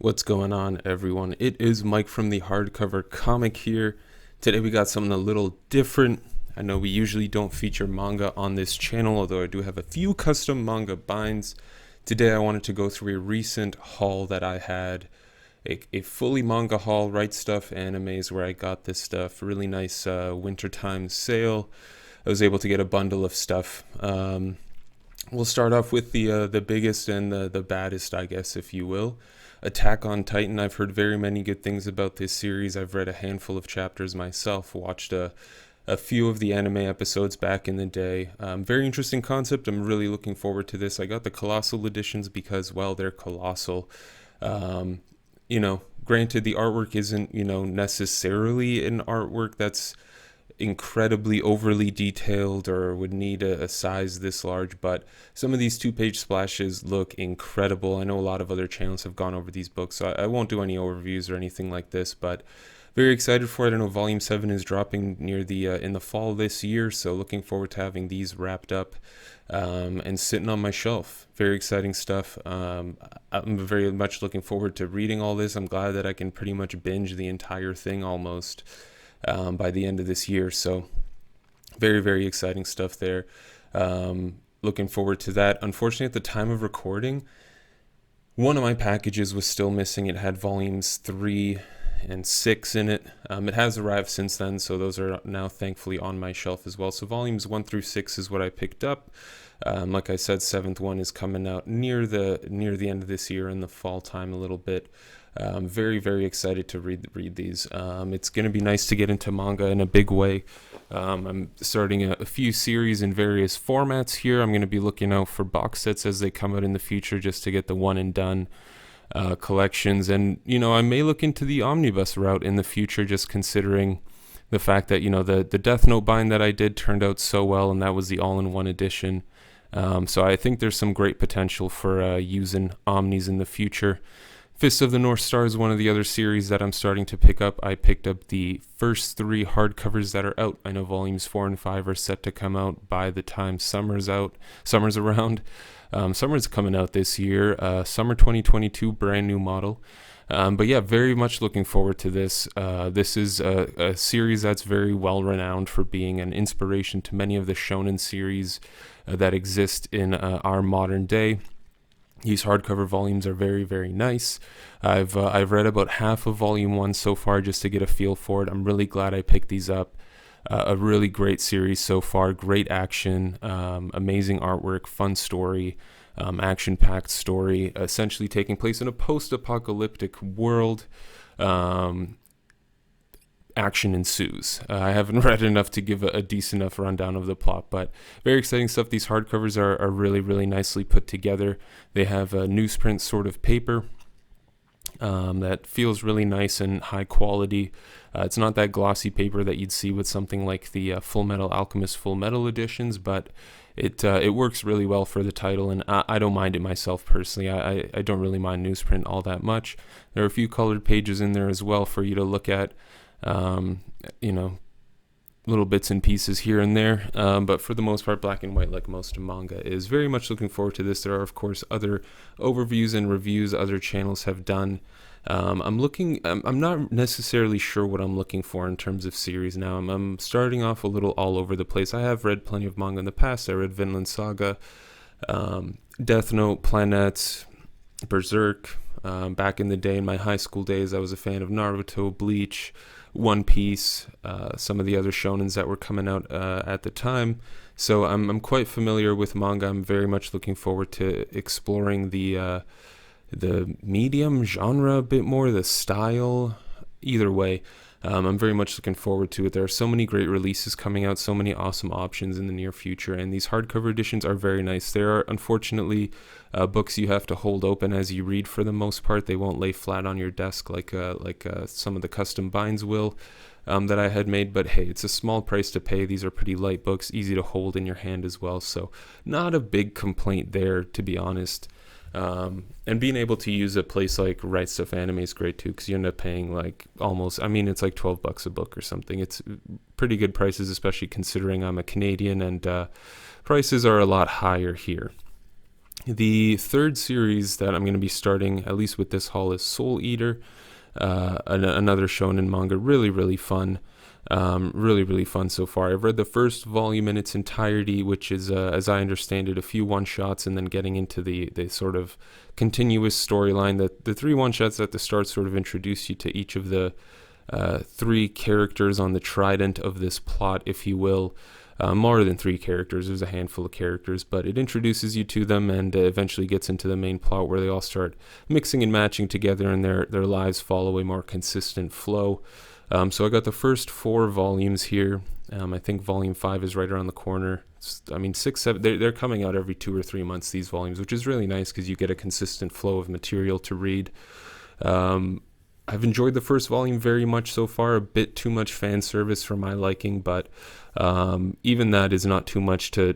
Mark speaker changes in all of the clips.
Speaker 1: What's going on, everyone? It is Mike from the Hardcover Comic here. Today we got something a little different. I know we usually don't feature manga on this channel, although I do have a few custom manga binds. Today I wanted to go through a recent haul that I had, a fully manga haul, Right Stuff Animes, where I got this stuff. Really nice wintertime sale. I was able to get a bundle of stuff. We'll start off with the biggest and the baddest, I guess, if you will. Attack on Titan. I've heard very many good things about this series. I've read a handful of chapters myself, watched a few of the anime episodes back in the day. Very interesting concept. I'm really looking forward to this. I got the colossal editions because, well, they're colossal. Granted, the artwork isn't, necessarily an artwork that's incredibly overly detailed or would need a size this large, but some of these 2-page splashes look incredible. I know a lot of other channels have gone over these books, so I won't do any overviews or anything like this, but very excited for it. I know volume 7 is dropping near the in the fall this year, so looking forward to having these wrapped up and sitting on my shelf. Very exciting stuff. I'm very much looking forward to reading all this. I'm glad that I can pretty much binge the entire thing almost by the end of this year. So very, very exciting stuff there. Looking forward to that. Unfortunately, at the time of recording, one of my packages was still missing. It had volumes 3 and 6 in it. It has arrived since then, so those are now thankfully on my shelf as well. So volumes 1 through 6 is what I picked up. Like I said, 7th one is coming out near the end of this year in the fall time a little bit. I'm very, very excited to read these. It's going to be nice to get into manga in a big way. I'm starting a few series in various formats here. I'm going to be looking out for box sets as they come out in the future just to get the one and done collections. And, I may look into the omnibus route in the future, just considering the fact that, the Death Note bind that I did turned out so well, and that was the all-in-one edition. So I think there's some great potential for using omnis in the future. Fist of the North Star is one of the other series that I'm starting to pick up. I picked up the first 3 hardcovers that are out. I know volumes 4 and 5 are set to come out by the time summer's around. Summer's coming out this year. Summer 2022, brand new model. But yeah, very much looking forward to this. This is a series that's very well renowned for being an inspiration to many of the shonen series that exist in our modern day. These hardcover volumes are very, very nice. I've read about half of volume 1 so far just to get a feel for it. I'm really glad I picked these up. A really great series so far. Great action, amazing artwork, fun story, action-packed story, essentially taking place in a post-apocalyptic world. Action ensues. I haven't read enough to give a decent enough rundown of the plot, but very exciting stuff. These hardcovers are really, really nicely put together. They have a newsprint sort of paper that feels really nice and high quality. It's not that glossy paper that you'd see with something like the Full Metal Alchemist Full Metal editions, but it works really well for the title, and I don't mind it myself personally. I don't really mind newsprint all that much. There are a few colored pages in there as well for you to look at. Little bits and pieces here and there, but for the most part, black and white, like most manga is. Very much looking forward to this. There are, of course, other overviews and reviews other channels have done. I'm not necessarily sure what I'm looking for in terms of series now. I'm starting off a little all over the place. I have read plenty of manga in the past. I read Vinland Saga, Death Note, Planets, Berserk. Back in the day, in my high school days, I was a fan of Naruto, Bleach, One Piece, some of the other shonens that were coming out at the time. So I'm quite familiar with manga. I'm very much looking forward to exploring the medium genre a bit more, the style. Either way, I'm very much looking forward to it. There are so many great releases coming out, so many awesome options in the near future, and these hardcover editions are very nice. There are unfortunately books you have to hold open as you read for the most part. They won't lay flat on your desk like some of the custom binds will that I had made, but hey, it's a small price to pay. These are pretty light books, easy to hold in your hand as well, so not a big complaint there, to be honest. And being able to use a place like Right Stuff Anime is great too, because you end up paying like it's like $12 a book or something. It's pretty good prices, especially considering I'm a Canadian and prices are a lot higher here. The third series that I'm going to be starting, at least with this haul, is Soul Eater, another shonen manga. Really, really fun. Really, really fun so far. I've read the first volume in its entirety, which is, as I understand it, a few one-shots, and then getting into the sort of continuous storyline. The three one-shots at the start sort of introduce you to each of the three characters on the trident of this plot, if you will. More than three characters, there's a handful of characters, but it introduces you to them and eventually gets into the main plot where they all start mixing and matching together and their lives follow a more consistent flow. So I got the first 4 volumes here. I think volume 5 is right around the corner. I mean, 6, 7, they're coming out every 2 or 3 months, these volumes, which is really nice because you get a consistent flow of material to read. I've enjoyed the first volume very much so far. A bit too much fan service for my liking, but even that is not too much to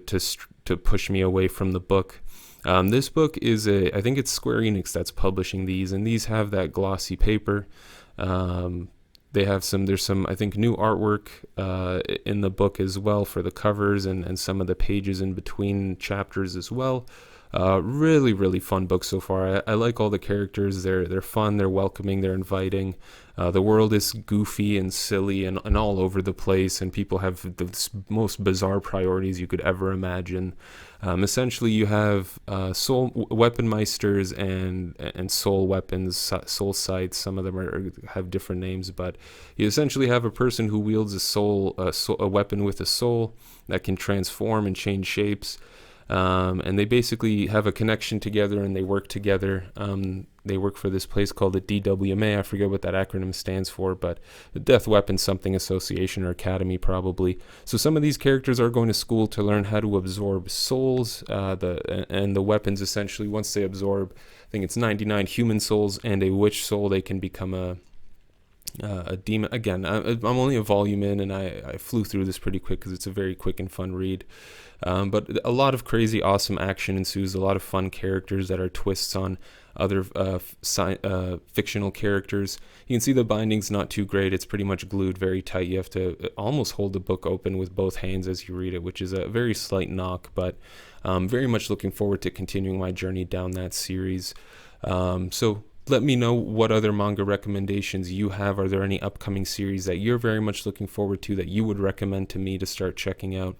Speaker 1: push me away from the book. This book is I think it's Square Enix that's publishing these, and these have that glossy paper. There's some, I think, new artwork in the book as well for the covers and some of the pages in between chapters as well. Really, really fun book so far. I like all the characters. They're fun, they're welcoming, they're inviting. The world is goofy and silly and all over the place, and people have the most bizarre priorities you could ever imagine. Essentially, you have soul weapon meisters and soul weapons, soul sights. Some of them have different names, but you essentially have a person who wields a weapon with a soul that can transform and change shapes. And they basically have a connection together and they work together. They work for this place called the DWMA. I forget what that acronym stands for, but the Death Weapon Something Association or Academy probably. So some of these characters are going to school to learn how to absorb souls, and the weapons essentially, once they absorb, I think it's 99 human souls and a witch soul, they can become a demon. Again, I'm only a volume in, and I flew through this pretty quick because it's a very quick and fun read. But a lot of crazy, awesome action ensues. A lot of fun characters that are twists on other fictional characters. You can see the binding's not too great. It's pretty much glued very tight. You have to almost hold the book open with both hands as you read it, which is a very slight knock. But very much looking forward to continuing my journey down that series. So let me know what other manga recommendations you have. Are there any upcoming series that you're very much looking forward to that you would recommend to me to start checking out?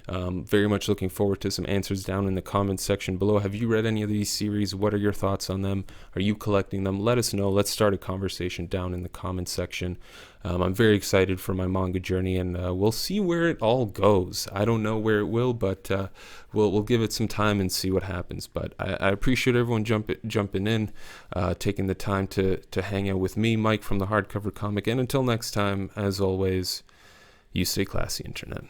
Speaker 1: Very much looking forward to some answers down in the comments section below. Have you read any of these series? What are your thoughts on them? Are you collecting them? Let us know. Let's start a conversation down in the comments section. I'm very excited for my manga journey, and we'll see where it all goes. I don't know where it will, but we'll give it some time and see what happens. But I appreciate everyone jumping in, taking the time to hang out with me, Mike from the Hardcover Comic. And until next time, as always, you stay classy, Internet.